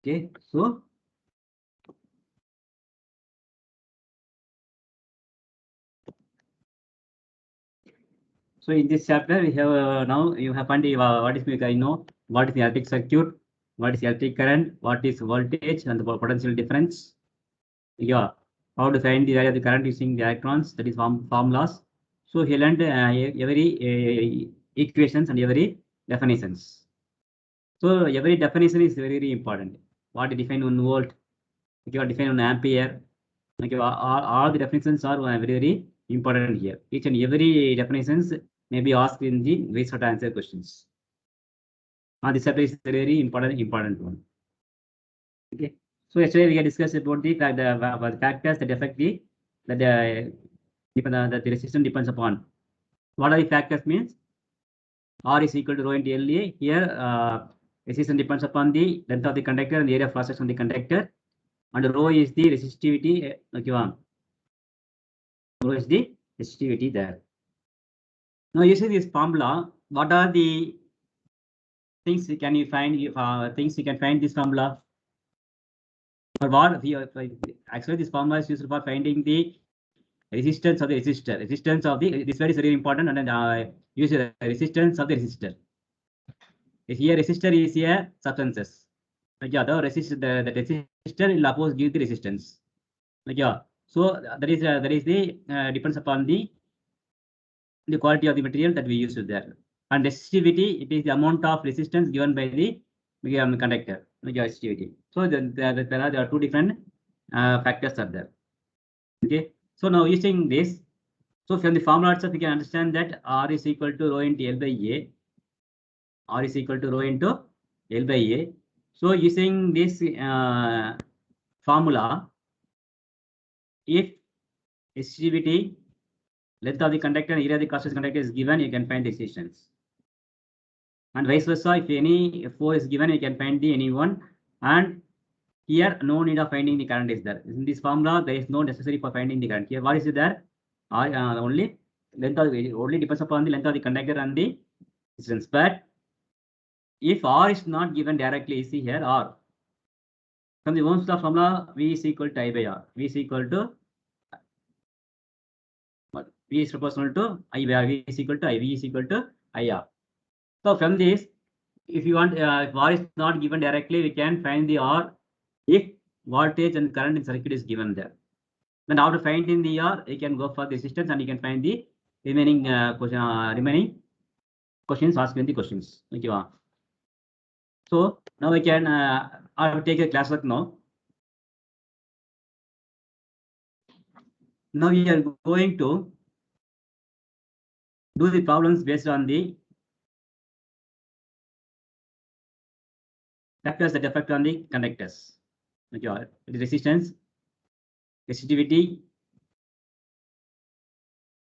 Okay, so in this chapter we have now you have found what is what is the electric circuit, what is electric current, what is voltage and the potential difference. Yeah, how to find the value of the current using the electrons, that is formulas. So he learned every equations and every definitions. So every definition is very, very important. What to define 1 volt, okay, what define 1 ampere, okay, all the definitions are very, very important here. Each and every definitions may be asked in the ways to answer questions. This chapter is very important one. Okay. So yesterday we had discussed about the factors that affect the resistance depends upon. What are the factors means? R is equal to rho into LA. Here resistance depends upon the length of the conductor and the area of cross section of the conductor. And rho is the resistivity. Okay, rho is the resistivity there. Now using this formula, what are the things can you find? Things you can find this formula. For what we actually this formula is used for finding the resistance of the resistor. Resistance of the this word is very important, and then use the resistance of the resistor. Here resistor is a substances. Like yeah, the resistor will oppose give the resistance. Like yeah, so that is the depends upon the quality of the material that we use there. And resistivity, it is the amount of resistance given by the conductor. Like resistivity. So there are two different factors are there. Okay. So now using this, so from the formula itself, we can understand that R is equal to rho into L by A. R is equal to rho into L by A. So using this formula, if resistivity, length of the conductor and area of the cross section conductor is given, you can find the resistance. And vice versa, if any 4 is given, you can find the any one. And here, no need of finding the current is there. In this formula, there is no necessary for finding the current. Here, what is there? Only length of it only depends upon the length of the conductor and the resistance. But if R is not given directly, see here R. From the Ohm's law formula, V is equal to I by R. V is equal to what? V is proportional to I by R. V is equal to I. V is equal to IR. So from this, if you want, if R is not given directly, we can find the R if voltage and current in circuit is given there. Then after finding the R, you can go for the resistance and you can find the remaining remaining questions, ask the questions. Okay. So now we can I will take a class work now. Now we are going to do the problems based on the factors that affect on the conductors. Okay, the resistance, resistivity,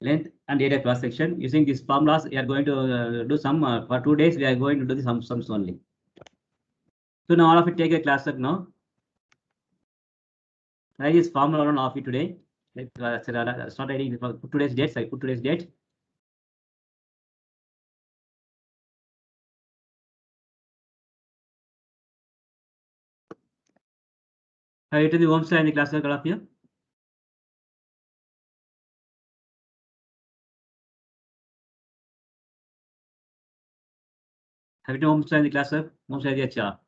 length and area cross section. Using these formulas, we are going to do some for 2 days. We are going to do the sums only. So now all of it take a class work now. I use formula on of it today. Start writing for today's date. I put today's date. Have you written the Ohm's law in the class work, all of you? Have you written Ohm's law in the class work? Ohm's law is अच्छा.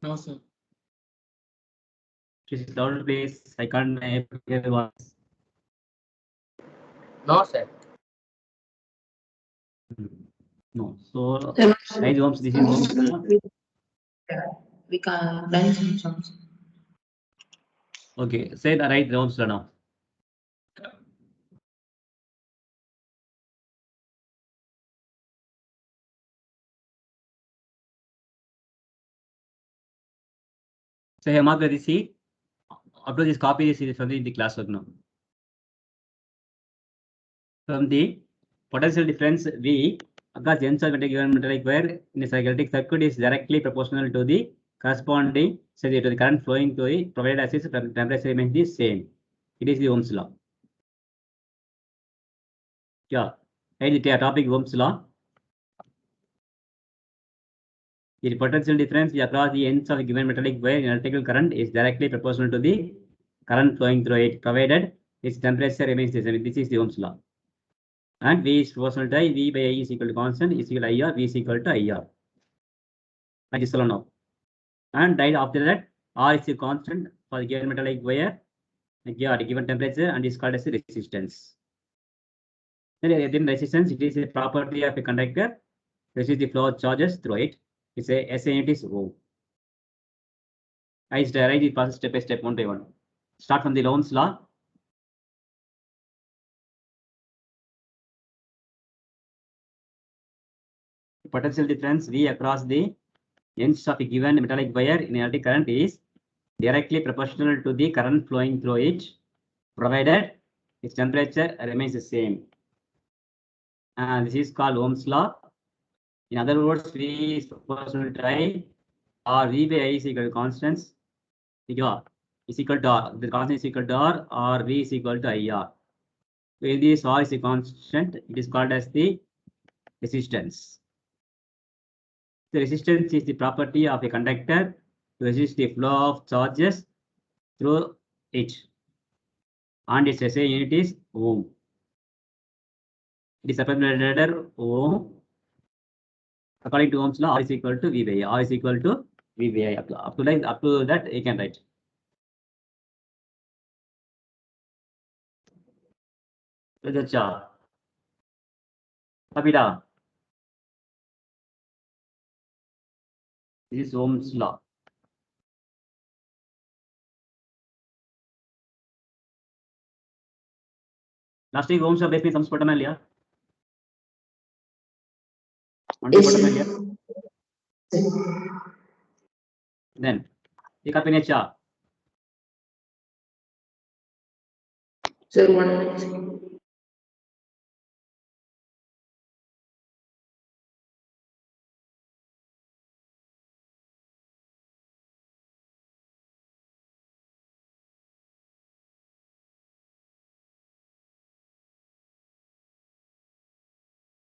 No, sir. Please louder, please. I can't hear your voice. No, sir. No. So write Ohm's. This is Ohm's law. We can learn some songs. Okay. Say the right Ohm's law now. Say mark the see. Upload this copy this from the classwork now. From the potential difference V across the ends of given metallic wire in a electric circuit is directly proportional to the corresponding to the current flowing to the provided as its temperature remains the same. It is the Ohm's law. Yeah, write the topic Ohm's law. The potential difference across the ends of a given metallic wire in electrical current is directly proportional to the current flowing through it, provided its temperature remains the same. This is the Ohm's law. And V is proportional to I, V by I is equal to constant, is equal to IR, V is equal to IR. Like this one now. And right after that, R is a constant for the given metallic wire, at a given temperature, and is called as a resistance. Then resistance, it is a property of a conductor. This is the flow of charges through it. It's a SI unit is Ohm. I write the process step by step, one by one. Start from the Ohm's law. Potential difference V across the ends of a given metallic wire in electric current is directly proportional to the current flowing through it, provided its temperature remains the same. And this is called Ohm's law. In other words, V is proportional to I, or V by I is equal to constants. Is equal to R. The constant is equal to R, or V is equal to IR. So in this R is a constant, it is called as the resistance. The resistance is the property of a conductor to resist the flow of charges through it. And its SI unit is Ohm. It is separated Ohm. According to Ohm's law, R is equal to V by I. R is equal to V by I. Up to that, you can write. This is Ohm's law. Last week Ohm's law based on some spot लिया. Then एक आप इन्हें चार. Sir, 1 minute.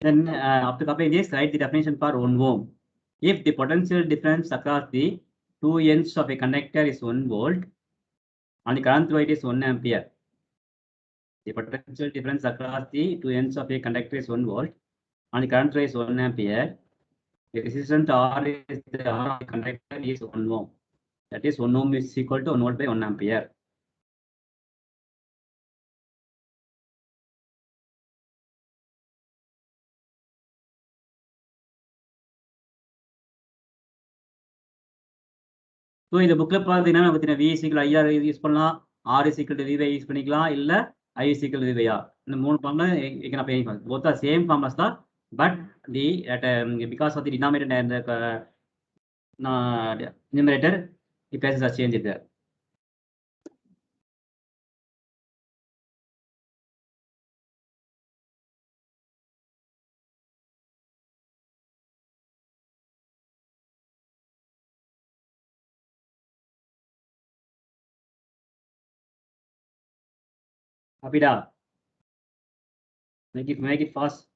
Then after copying this, write the definition for 1 ohm. If the potential difference across the two ends of a conductor is 1 volt and the current through it is 1 ampere. The potential difference across the two ends of a conductor is 1 volt and the current through is 1 ampere. The resistance R is the R of the conductor is 1 ohm. That is 1 ohm is equal to 1 volt by 1 ampere. So இந்த bookல பார்த்தீங்கன்னா நமக்கு V is equal to IR use பண்ணலாம், R is equal to V by use பண்ணிக்கலாம், இல்ல I is equal to V by R. இந்த மூணு formula you can apply. Both are same formulas தான், but the because of the denominator and the numerator, the places are changed there. Apida, make it fast.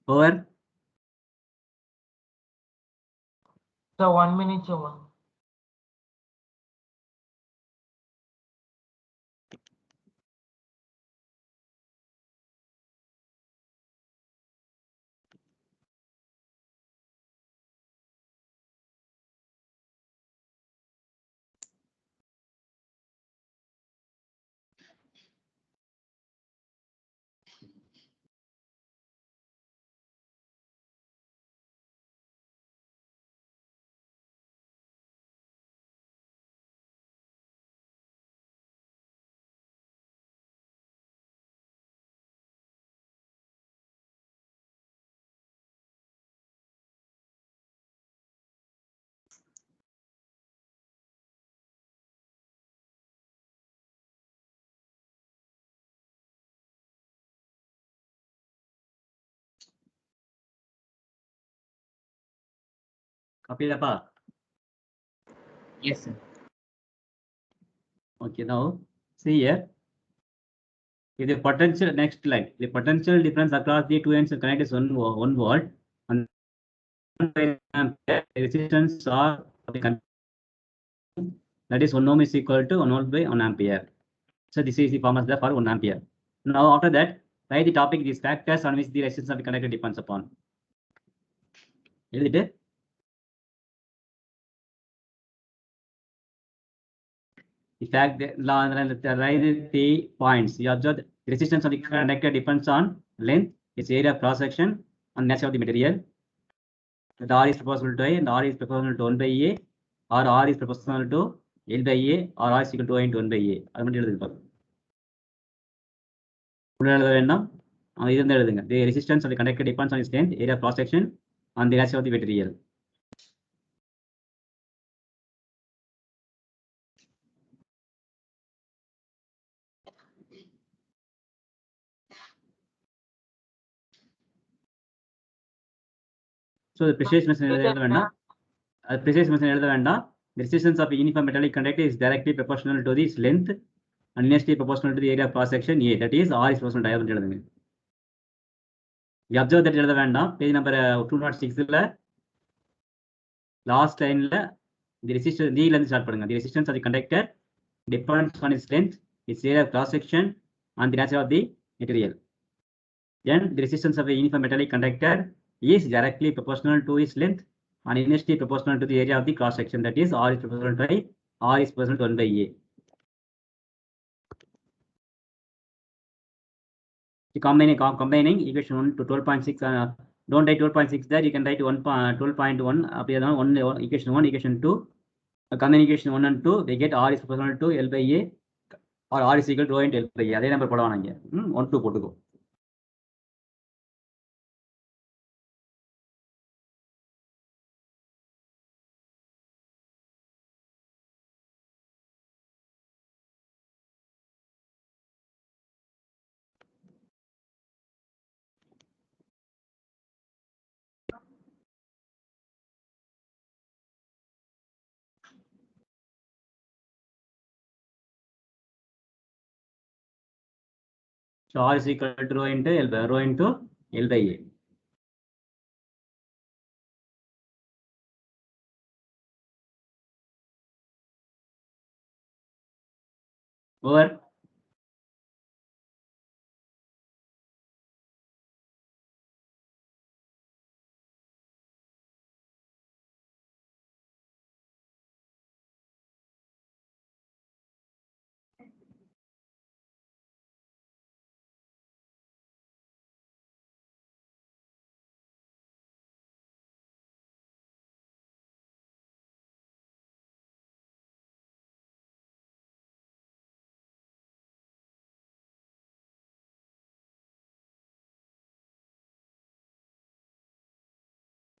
Over. So 1 minute, Choma. Copy the path. Yes, sir. Okay, now see here. If the potential next line, the potential difference across the two ends of connect is 1 volt, and resistance or the that is 1 ohm is equal to 1 volt by 1 ampere. So this is the formula for 1 ampere. Now after that, write the topic these factors on which the resistance of the connector depends upon. எழுதிட்டு the fact that write the points. You observe the resistance of the conductor depends on length, its area of cross section, and nature of the material. That R is proportional to I and R is proportional to 1 by A, or R is proportional to L by A, or R is equal to I into 1 by A. அது மட்டும் எழுதுங்க பாருங்க. எழுத வேண்டாம். இது வந்து எழுதுங்க. The resistance of the conductor depends on its length, area of cross section, and the nature of the material. So the precise measurement எழுத வேண்டாம். Precise measurement எழுத வேண்டாம். The resistance of a uniform metallic conductor is directly proportional to its length and inversely proportional to the area of cross section A. That is R is proportional to I எழுதுங்க. You observe that எழுத வேண்டாம். Page number 206ல last lineல the resistance D ல இருந்து start பண்ணுங்க. The resistance of the conductor depends on its length, its area of cross section, and the nature of the material. Then the resistance of a uniform metallic conductor is directly proportional to its length and inversely proportional to the area of the cross section. That is R is proportional to I, R is proportional to 1 by A. Combining equation 1 to 12.6, don't write 12.6 there, you can write 12.1, equation 1, equation 2. Combine equation 1 and 2, they get R is proportional to L by A, or R is equal to rho into L by A. அதே number போடுவாங்க 1 2 போட்டுக்கோ. So R is equal to rho into L by A. Over.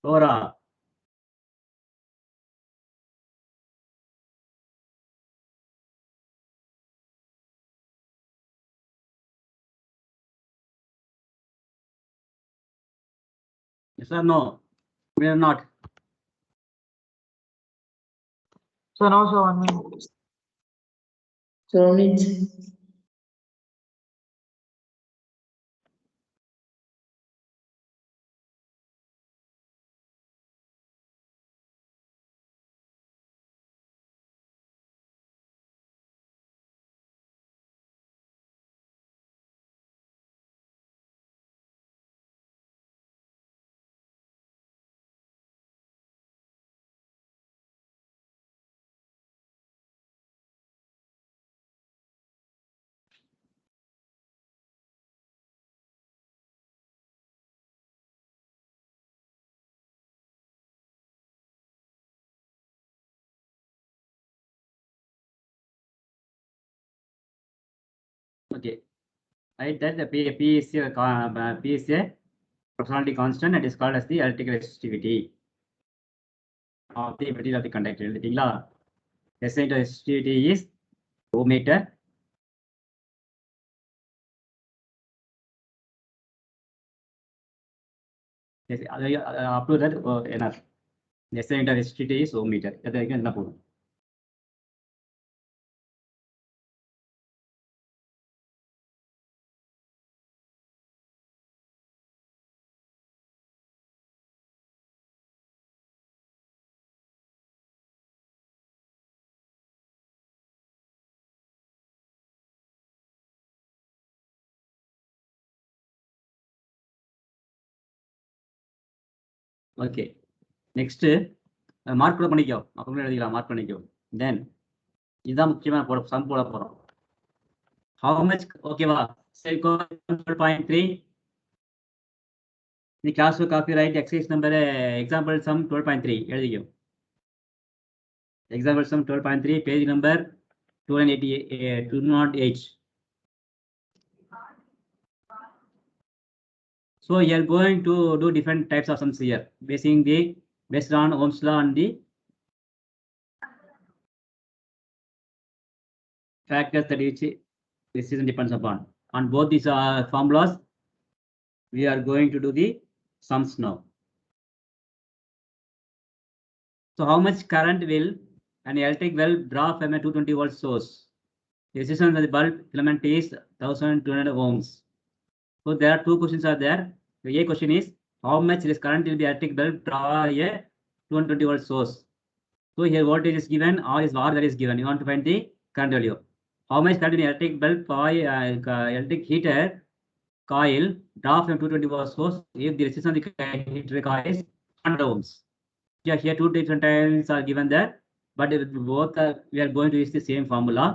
Over. Yes or no? We are not. So now, sir, 1 minute. So needs. Okay. Right, that the P is a personality constant and is called as the electrical resistivity of the material of the conductor. எழுதிட்டீங்களா? SI into resistivity is ohmmeter. Yes, up to that enough. The SI unit of STT is ohm meter. That again என்ன போடும். Okay next mark கூட பண்ணிக்கோ, அப்புறம் எழுதிக்கலாம், mark பண்ணிக்கோ. தென் இதுதான் முக்கியமான some போட போறோம். ஹவு மச் ஓகேவா? 12.3 இந்த class copy write exercise number example sum 12.3 எழுதிக்கோ. Example sum 12.3 page number 208. So you are going to do different types of sums here, based on Ohm's law and the factors that which decision depends upon. On both these formulas, we are going to do the sums now. So how much current will an electric bulb draw from a 220 volt source? The resistance of the bulb filament is 1200 ohms. So there are two questions are there. The A question is how much this current will be electric bulb draw a 220 volt source. So here voltage is given, R is R that is given. You want to find the current value. How much current will electric bulb electric heater coil draw from 220 volt source if the resistance of the heater coil is 100 ohms. Yeah, here two different times are given there, but both we are going to use the same formula.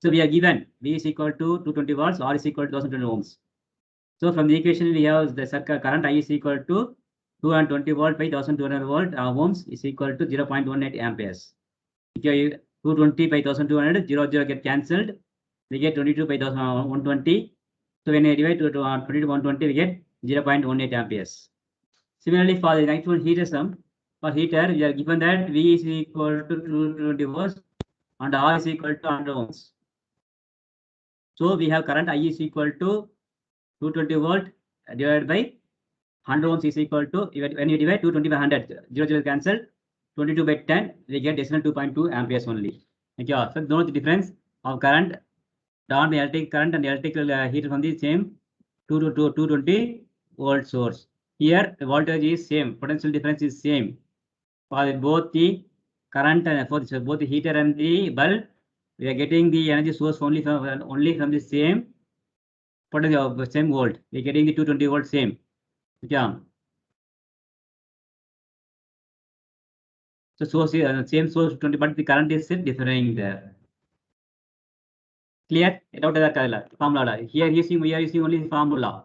So we are given V is equal to 220 volts, R is equal to 1200 ohms. So from the equation we have the current I is equal to 220 volt by 1200 volt ohms is equal to 0.18 amperes. Okay, 220 by 1200, 0 get cancelled. We get 22 by 120. So when I divide to 22 120, we get 0.18 amperes. Similarly, for the next one heater sum, for heater we are given that V is equal to 220 volts and R is equal to 100 ohms. So we have current I is equal to 220 volt divided by 100 ohms is equal to, when you divide 220 by 100, 0 cancelled, 22 by 10, we get decimal 2.2 amperes only. Okay, so note the difference of current drawn by electric current and electrical heater from the same 220 volt source. Here the voltage is same, potential difference is same for both the current and for both the heater and the bulb. We are getting the energy source only from the same potential of same volt. We are getting the 220 volt same. Yeah. So source is same source 20, but the current is differing there. Clear? Formula. Here we are using only formula.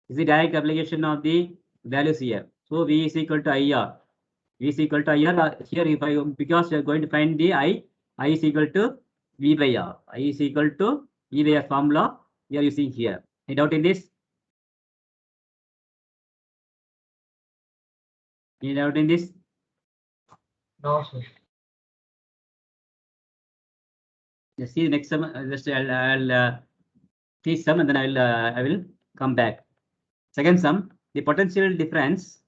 This is the direct application of the values here. So V is equal to IR. V is equal to IR. Here, because we are going to find the I is equal to V by R. I is equal to V by R formula we are using here. Any doubt in this? Any doubt in this? No, sir. Let's see the next sum. Just I'll see sum and then I will come back. Second sum, the potential difference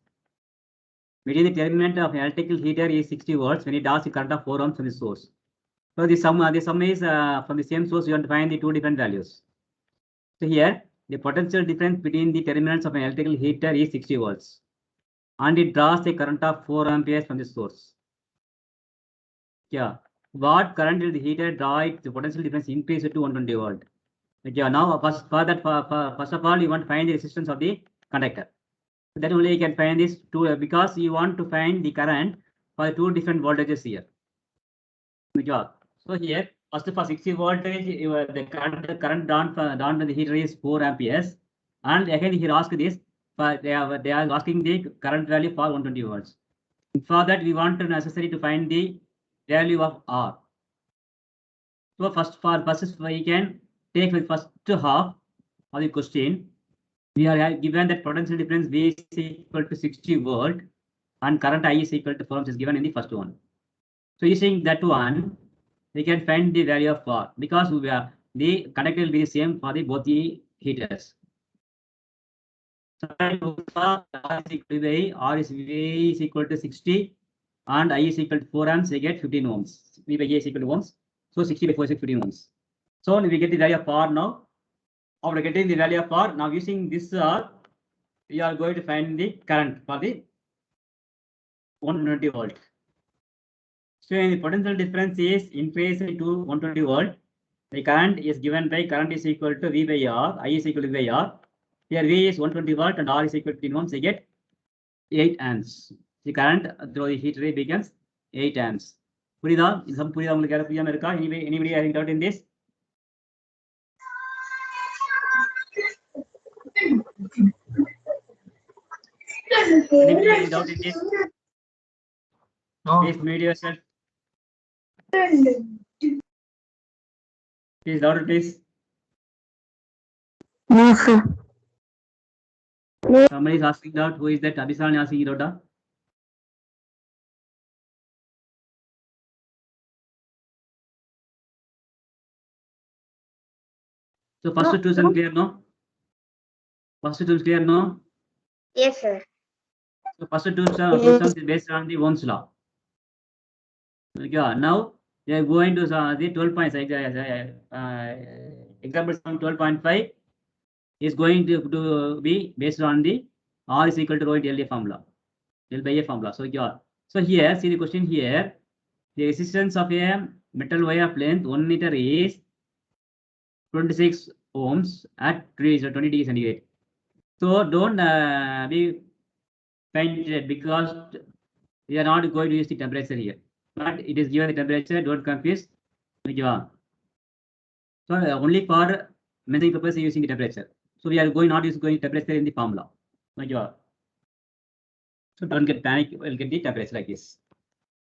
between the terminal of an electrical heater is 60 volts when it draws the current of 4 ohms from the source. So the sum is from the same source. You want to find the two different values. So here the potential difference between the terminals of an electrical heater is 60 volts, and it draws a current of 4 amperes from the source. Yeah, what current will the heater draw? The potential difference increases to 120 volt. Okay, now first of all you want to find the resistance of the conductor. Then only you can find this two, because you want to find the current for two different voltages here. Okay. So here first for 60 voltage the current drawn from the heater is 4 amperes, and again here ask this, they are asking the current value for 120 volts. For that we want to necessary to find the value of R. So first we can take the first half of the question. We are given that potential difference V is equal to 60 volt and current I is equal to 4 ohms is given in the first one. So using that one, we can find the value of R, because the conductor will be the same for both the heaters. So R is equal to R is V is equal to 60 and I is equal to 4 amps, we get 15 ohms. V by A is equal to ohms. So 60 by 4 is 15 ohms. So we get the value of R now. After getting the value of R, now using this R, we are going to find the current for the 120 volt. So the potential difference is increased to 120 volt. The current is given by current is equal to V by R, I is equal to V by R. Here V is 120 volt and R is equal to 15 ohms. We get 8 amps. The current through the heat ray becomes 8 amps. புரியுதா? இது some புரியுதா உங்களுக்கு? யாரும் புரியாம இருக்கா? Anybody having doubt in this? Anybody having doubt in this? No. Please mute yourself. Please louder, please. No, sir. Somebody is asking doubt. Who is that? Abhisan asking doubt. So first two is clear, no? First two is clear, no? Yes, sir. So first two sums is based on the Ohm's law. Okay, now we are going to the 12 points. Example sum 12.5 is going to be based on the R is equal to rho into L formula. L by A formula. So here, see the question here. The resistance of a metal wire of length 1 meter is 26 ohms at 20 degrees centigrade. So don't be fainted because we are not going to use the temperature here. But it is given the temperature, don't confuse. So only for measuring purpose using the temperature. So we are not going temperature in the formula. So don't get panic, we'll get the temperature like this.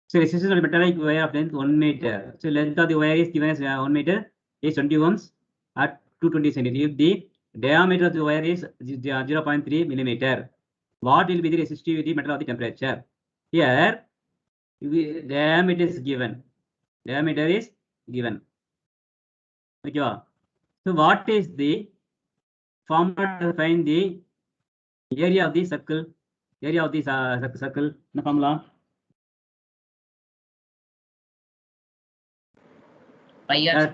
So resistance of the metallic wire of length 1 meter. So length of the wire is given as 1 meter is 20 ohms at 220 centimeters. If the diameter of the wire is 0.3 millimeter, what will be the resistivity metal of the temperature? Here, diameter is given. Diameter is given. Okay. So what is the formula to find the area of the circle? Area of the circle. The formula.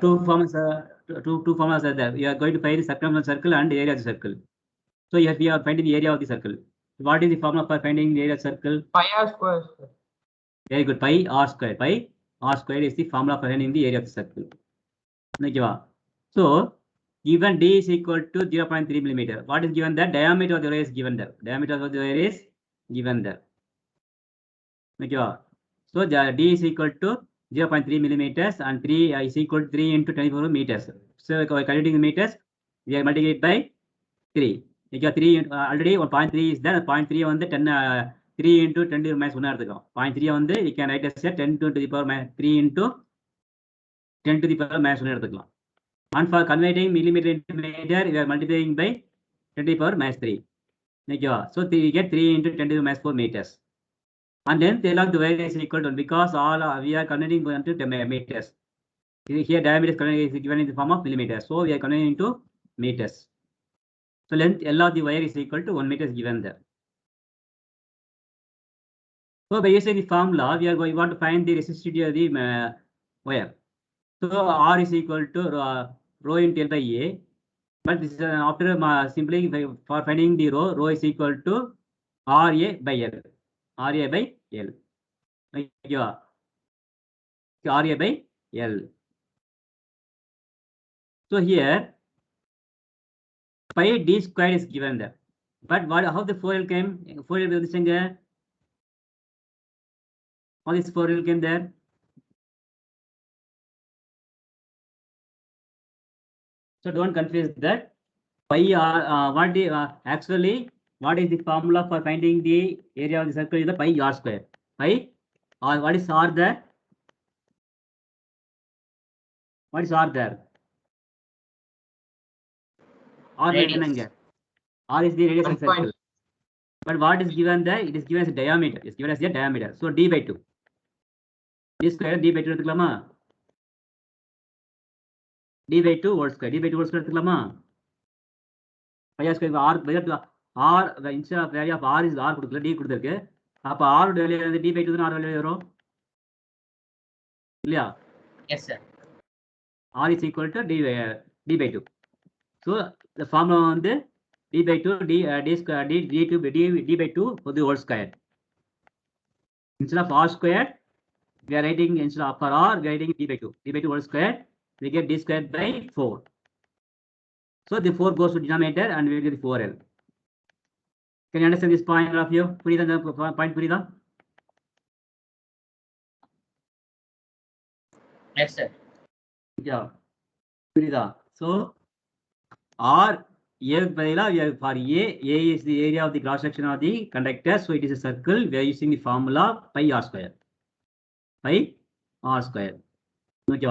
Two formulas are there. We are going to find the circumference circle and the area of the circle. So here we are finding the area of the circle. What is the formula for finding the area of the circle? Pi r square. Very good. Pi r square. Pi r square is the formula for finding the area of the circle. So given d is equal to 0.3 millimeter. What is given there? Diameter of the wire is given there. Diameter of the wire is given there. So d is equal to 0.3 millimeters and 3 is equal to 3 into 24 meters. So calculating the meters, we are multiplied by 3. 3 already 0.3 is there. 0.3 on the 10 3 into 10 to the minus 1 0.3 on the you can write as 10 to the power minus 3 into 10 to the power minus 1 and for converting millimeter into meter we are multiplying by 10 to the power minus 3. So we get 3 into 10 to the minus 4 meters. And then the length of the wire is equal to because all we are converting into meters. Here diameter is given in the form of millimeters. So we are converting into meters. So length L of the wire is equal to 1 meter is given there. So by using the formula, we want to find the resistivity of the wire. So R is equal to rho into L by A. But this is after simply for finding the rho is equal to RA by L. RA by L. RA by L. So here pi d square is given there. But how the 4L came? 4L will be there. How this 4L came there? So don't confuse that. Pi actually what is the formula for finding the area of the circle is the pi r square. Pi or what is r there? What is r there? R Radius. R is the radius of the 1 circle. But what is given there? It is given as a diameter. It's given as a diameter. So d by 2. D square d by 2 எடுத்துக்கலாமா? D by 2 whole square. D by 2 whole square எடுத்துக்கலாமா? Pi r square R the instead of value of R is R கொடுக்கல D கொடுத்திருக்கு. அப்ப R உடைய value வந்து D by 2 தான் R value வரும் இல்லையா? Yes, sir. R is equal to D by 2. So the formula வந்து D by 2 D square D by 2 for the whole square. Instead of R square, we are writing instead of for R, we are writing D by 2. D by 2 whole square, we get D square by 4. So the 4 goes to denominator and we will get the 4L. Can you understand this point of view? Purida, the point Purida? Yes, sir. Yeah. Purida. So R A for A is the area of the cross section of the conductor. So it is a circle. We are using the formula pi R square. Pi R square. Okay.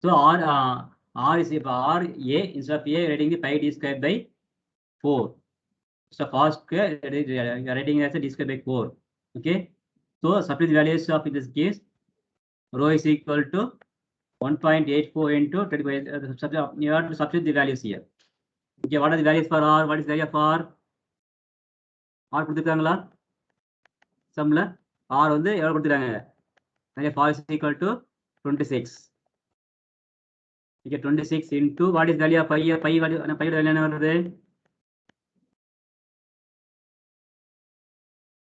So R is R A instead of A writing the pi D square by 4. So R square you are writing as a D square by 4. Okay. So substitute the values of in this case rho is equal to 1.84 into 25. You have to substitute the values here. Okay. What are the values for R? What is the value of R? R கொடுத்துருக்காங்களா சம்ல R வந்து எவ்வளவு கொடுத்துருக்காங்க? R is equal to 26. Okay, 26 into what is the value of pi? Pi value என்ன வருது?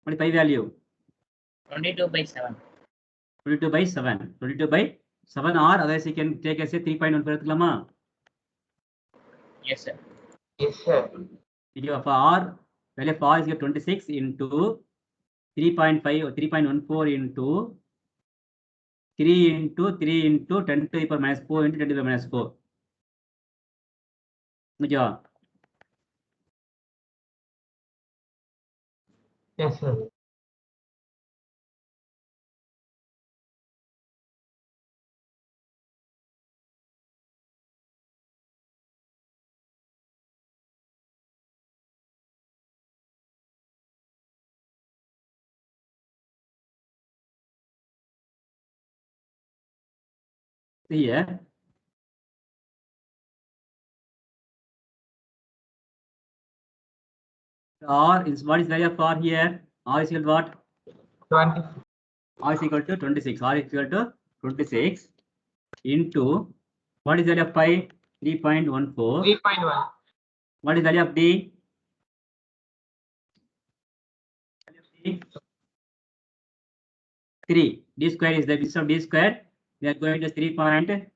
What is pi value? 22 by 7. 22 by 7. 22 by 7 or otherwise you can take as a 3.1 எடுத்துக்கலாமா? Yes, sir. Yes, sir. Value of R, value of R is 26 into 3.5 or 3.14 into 3 into 3 into 10 to the power minus 4 into 10 to the power minus 4. Okay. Yes, sir. See here. R is what is the value of R here? R is equal to what? 20. R is equal to 26. R is equal to 26 into what is the value of pi? 3.14. 3.1. What is the value of D? 3. D square is the piece of D square. We are going to 3.30.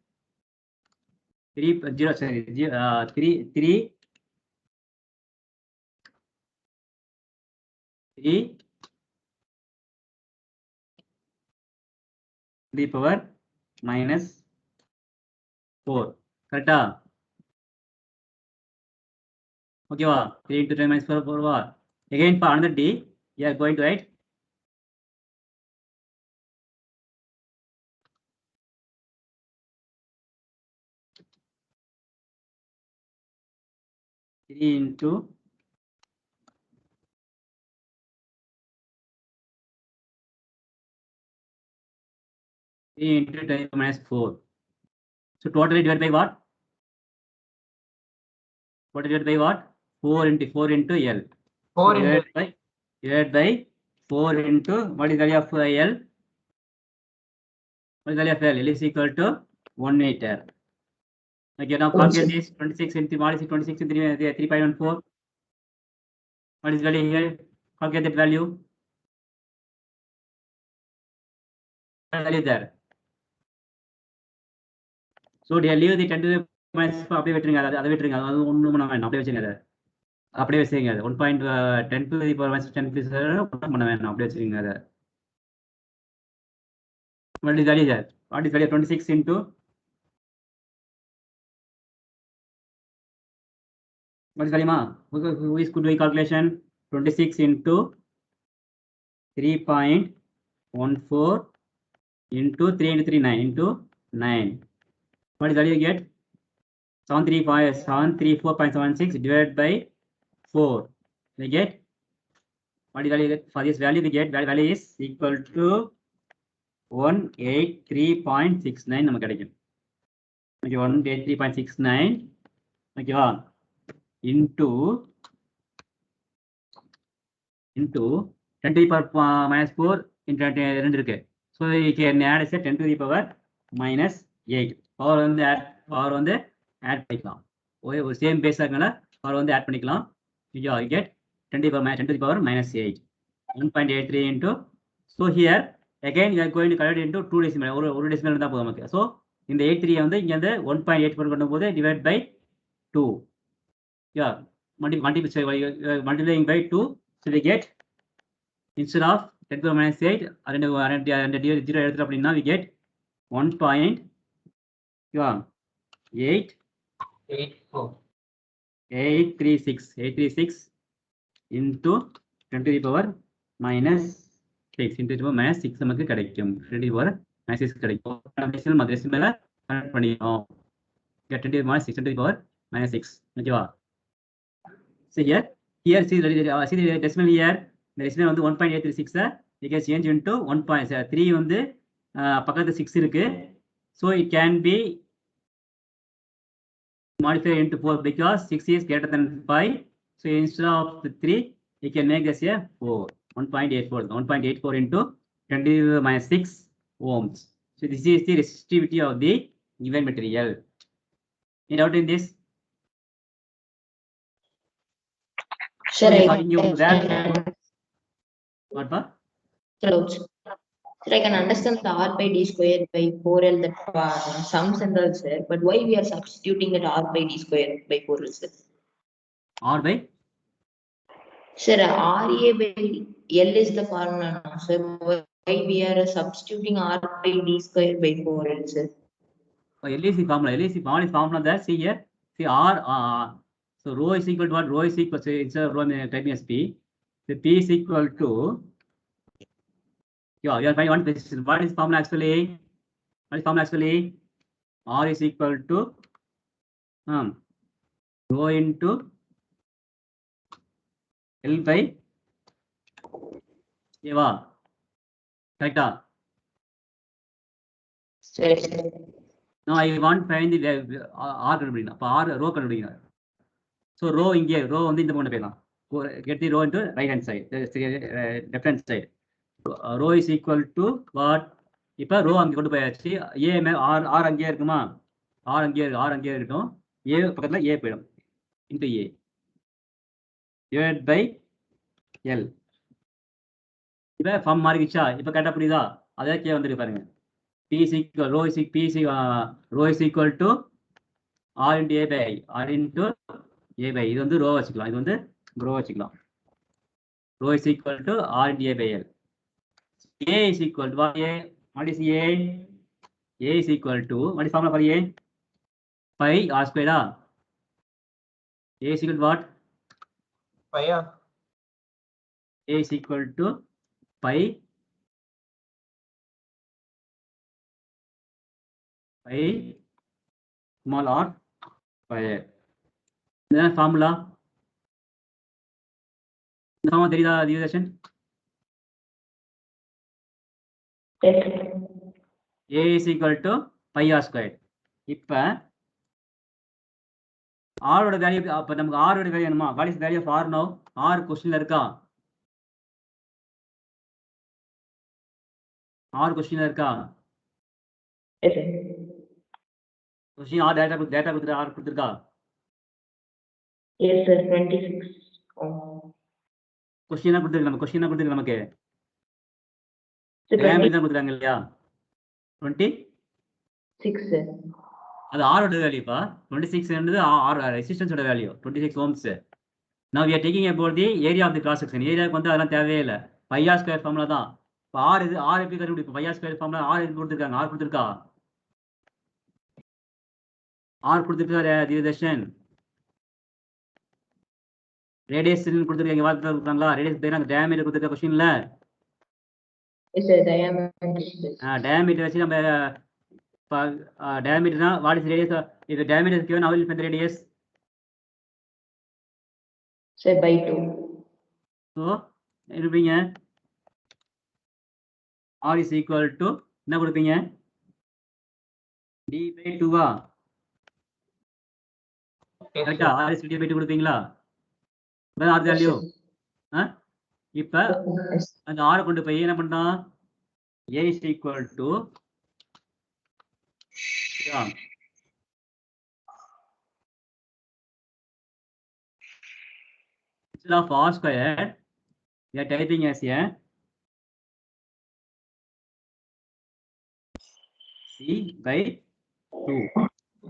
Sorry, 3 the power minus 4. Correct? Okay, 3 into 10 minus 4 what? Again for another D, we are going to write 3 into 3 into 10 minus 4. So totally divided by what? Total divided by what? 4 into L. 4 So into divided by 4 into what is the value of L? What is the value of L? L is equal to 1 meter. Okay, now calculate this 26 into what is it? 26 into 3.14. What is the value here? Calculate that value. What value there? So they leave the 10 to the minus 4 அப்படியே வெட்டுங்க. அதை வெட்டுங்க. அது ஒண்ணும் பண்ண வேண்டாம். அப்படியே வச்சுங்க அதை. அப்படியே வச்சுக்கோங்க அது 1.10 to the power minus 10 பண்ண வேணும் அப்படியே வச்சுக்கோங்க அதை. What is value there? What is value 26 into what is value ma? Who is doing calculation? 26 into 3.14 into 3 into 3 9 into 9. What is value you get? 734.76 divided by 4. We get what is value for this value? We get value is equal to 183.69 நமக்கு கிடைக்கும். Okay, 183.69 ஓகேவா into 10 to the power minus 4 into 2 இருக்கு. So you can add as 10 to the power minus 8. Power வந்து add பண்ணிக்கலாம். ஒரு same பேஸா இருக்கனால power வந்து add பண்ணிக்கலாம். You get 10 to the power minus 8. 1.83 into. So here again you are going to convert into 2 decimal. ஒரு decimal இருந்தா போதும் நமக்கு. So இந்த 83 வந்து இங்க வந்து 1.84 பண்ணும்போது divide by 2. Yeah, multiplying by 2. So we get instead of 10 to the minus 8 and 0 எடுத்துட்டு அப்படின்னா we get 836 into 10 to the power minus 6 into 10 to the power minus 6 நமக்கு கிடைக்கும். 10 to the power minus 6 கிடைக்கும். decimal கனெக்ட் பண்ணிரோம். get 10 to the minus 6 into the power minus 6. ஓகேவா? So here see the decimal here. The decimal வந்து 1.836 you can change into 1.3 வந்து பக்கத்துல 6 இருக்கு. So it can be modified into 4 because 6 is greater than 5. So instead of 3 you can make this a 4. 1.84 into 10 to the minus 6 ohms. So this is the resistivity of the given material. Any doubt in this? Sir, What pa? Sir, I can understand the R by D square by 4L that sums and all, sir. But why we are substituting that R by D square by 4L, sir? R by? Sir, RA by L is the formula now, sir. Why we are substituting R by D square by 4L, sir? Oh, L is the formula. L is the formula there. See here. See R. So rho is equal to what? Rho is equal to, instead of rho typing as P. So P is equal to, yeah, you are finding one position. What is formula actually? What is formula actually? R is equal to rho into L by A. Correct? Now I want to find the R கண்டுபிடிக்கணும். அப்ப R rho கண்டுபிடிக்கணும். So rho இங்கே rho வந்து இந்த பக்கம் போயிடலாம். Get the rho into right hand side, left hand side. Rho is equal to what? இப்ப rho அங்க கொண்டு போயாச்சு. A R அங்கே இருக்குமா? R அங்கே இருக்கட்டும். A பக்கத்துல A போயிடும். into A divided by L. இப்ப ஃபார்ம் மாறிடுச்சா? இப்ப கரெக்டா புரியுதா? அதே கே வந்துருக்கு பாருங்க. P is equal rho is equal to R into A by I. R into A by இது வந்து rho வச்சுக்கலாம். இது வந்து rho வச்சுக்கலாம். Rho is equal to R into A by L. A is equal to what? What is A? A is equal to, what is formula for A? Pi R squared. A is equal to what? Pi. A is equal to pi small r square. This formula. The formula தெரியுதா derivation? A is equal to pi r squared. இப்ப R ஓட value, அப்ப நமக்கு R ஓட value என்னமா? What is the value of R now? R क्वेश्चनல இருக்கா? R क्वेश्चनல இருக்கா? Question R data கொடுத்துட்டு R கொடுத்திருக்கா? Yes, sir. 26. क्वेश्चन கொடுத்திருக்கு நமக்கு. Sir, டயமீட்டர் தான் கொடுத்திருக்காங்க இல்லையா? 26, sir. அது R ஓட வேல்யூப்பா. 26 என்றது R ரெசிஸ்டன்ஸ் ஓட value. 26 ohms. Now we are taking about the area of the cross section. Area வந்து அதெல்லாம் தேவையே இல்லை. Pi r square formula தான். இப்போ r இது r எப்படி கண்டுபிடிக்கும்? Pi r square formula r எப்படி கொடுத்துருக்காங்க? r கொடுத்துருக்கா? r கொடுத்துருக்காரு தீர்தர்ஷன். ரேடியஸ் கொடுத்துருக்காங்க. வார்த்தை கொடுத்தாங்களா? ரேடியஸ் பேர் அந்த டயாமீட்டர் கொடுத்துருக்க கொஸ்டின்ல. Yes sir, டயாமீட்டர் வச்சு நம்ம டயாமீட்டர்னா வாட் இஸ் ரேடியஸ்? இது diameter given, how will you find the radius? sir by 2. So இருப்பீங்க r is equal to என்ன கொடுப்பீங்க? d by 2 கரெக்ட்டா? r is d by 2 கொடுப்பீங்களா? அதான் r வேல்யூ. இப்ப அந்த r கொண்டு போய் என்ன பண்றோம்? a is equal to instead of r square we are typing as a c by 2.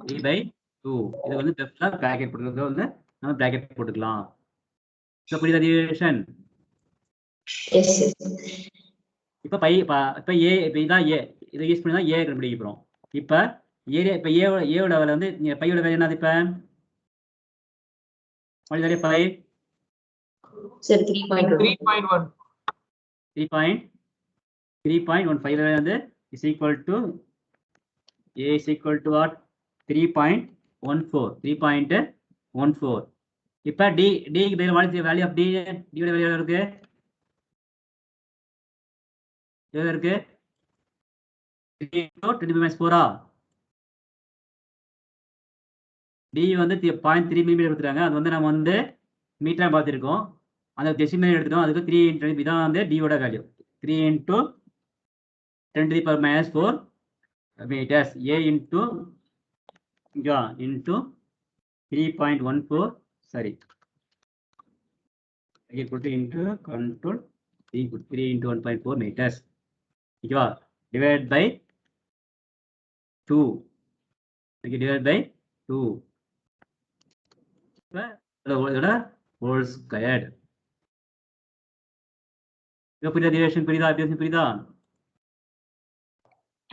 c by 2 இது வந்து லெஃப்ட்ல பிராக்கெட் போட்டுக்கிறது வந்து நம்ம பிராக்கெட் போட்டுக்கலாம். சோ புரியுதா டிவிஷன்? Yes sir. இப்ப a இப்ப இதான் a, இதை யூஸ் பண்ணி தான் a கண்டுபிடிக்க போறோம். இப்ப ஏரியா இப்ப a ஓட வேல்யூ வந்து பையோட வேல்யூ என்னது? இப்ப what is the pi? Sir 3.1. 3.15 வந்து is equal to a is equal to what? 3.14. இப்ப d க்கு பதிலா what is the value of d? d ஓட வேல்யூ இருக்கு எவ்வளவு இருக்கு? 3 × 10⁻⁴ d வந்து 0.3 mm கொடுத்துட்டாங்க. அது வந்து நம்ம வந்து மீட்டரா பார்த்திருக்கோம். அந்த டெசிமல் எடுத்துட்டோம். அதுக்கு 3 × 10 இதான் வந்து d ஓட value. 3 × 10⁻⁴ meters. a into 3.14 sorry. Again put into control 3 × 1.4 meters. ஓகேவா? divided by 2. Okay, divided by 2. இதோட whole squared. இப்போ புரியுதா டிவிஷன்? புரியுதா?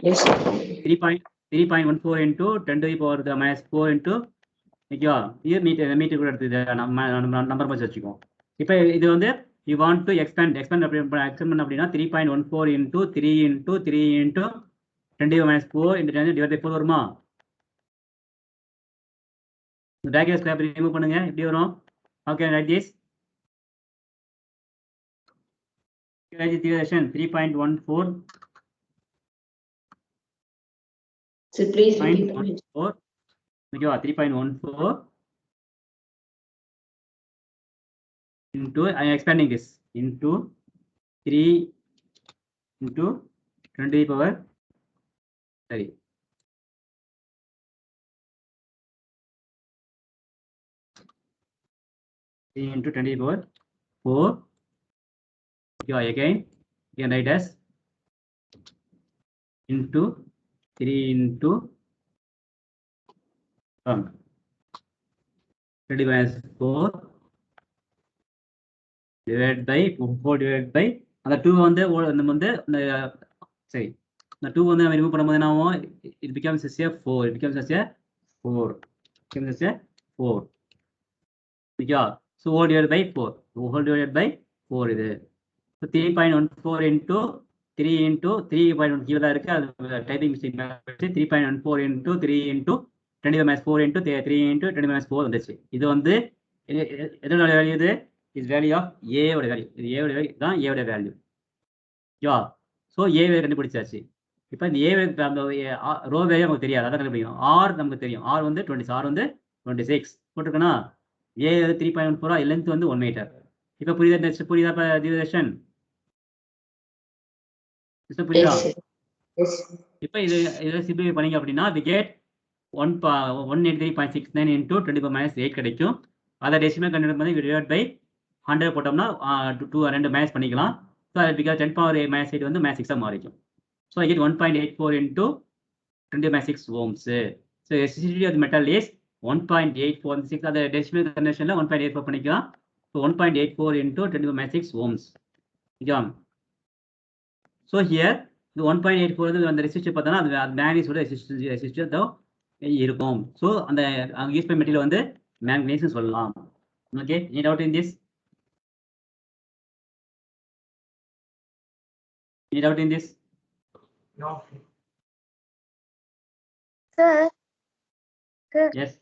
Yes sir. 3.14 into 10⁻⁴ into ஓகேவா? இது மீட்டர் கூட எடுத்து நம்பர் வச்சு வச்சுக்கோம். இப்போ இது வந்து you want to expand அப்படின்னா 3.14 into 3 into 3 into 10⁻⁴ into 10 divided by 4 வருமா? bracket square remove பண்ணுங்க. எப்படி வரும்? how can I write this? Calculation 3.14 So please repeat the 3.14 ஓகேவா? 3.14 into I am expanding this into 3 into 20 power sorry 3 into 20 power 4 okay, again you can write as into 3 into 20⁻⁴ divided by 4 divided by அந்த 2 வந்து நம்ம வந்து சரி இந்த 2 வந்து நம்ம remove பண்ணும்போது என்ன ஆகும்? it becomes as a 4. It becomes as a 4. ஓகேவா? so whole divided by 4. whole divided by 4 இது. so 3.14 into 3 into 3.1 கீழ தான் இருக்கு. அது டைப்பிங் மிஸ்டேக் வச்சு 3.14 into 3 into 10⁻⁴ into 3 into 10⁻⁴ வந்துச்சு. இது வந்து எதோட வேல்யூ? இது is value of a ஓட வேல்யூ. இது a ஓட வேல்யூ தான் a ஓட வேல்யூ. ஓகேவா? சோ a வேல்யூ கண்டுபிடிச்சாச்சு. இப்போ இந்த a வேல்யூ அந்த ரோ வேல்யூ நமக்கு தெரியாது. அத கண்டுபிடிக்கணும். r நமக்கு தெரியும். r வந்து 20, r வந்து 26 போட்டுக்கனா. a வந்து 3.14 லெந்த் வந்து 1 மீட்டர். இப்போ புரியுதா? நெக்ஸ்ட் புரியுதா இப்ப டிவிஷன்? புரியுதா? இப்போ இது சிம்பிளிஃபை பண்ணீங்க அப்படின்னா we get 183.69 into 10⁻⁸ கிடைக்கும். அதை டெசிமல் கண்டுபிடிக்கும் போது டிவைட் பை 100 போட்டோம்னா 2 மேட்ச் பண்ணிக்கலாம். ஸோ அது பிகாஸ் 10⁻⁸ வந்து மேட்ச் 6 மாறிக்கும். So I get 1.84 into 10⁻⁶ ohms. So resistivity of metal is 1.846. அதை டெசிமல் கன்வர்ஷனில் 1.84 பண்ணிக்கலாம். So 1.84 into 10 to the minus 6 ohms. John. So here the 1.84 வந்து அந்த ரெசிஸ்டர் பார்த்தா அது மேக்னீஸோட ரெசிஸ்டர் தான் இருக்கும். ஸோ அந்த யூஸ் பண்ண மெட்டீரியல் வந்து மேக்னீஸ் சொல்லலாம். Okay, any doubt in this? Any doubt in this? No. Sir. Yes.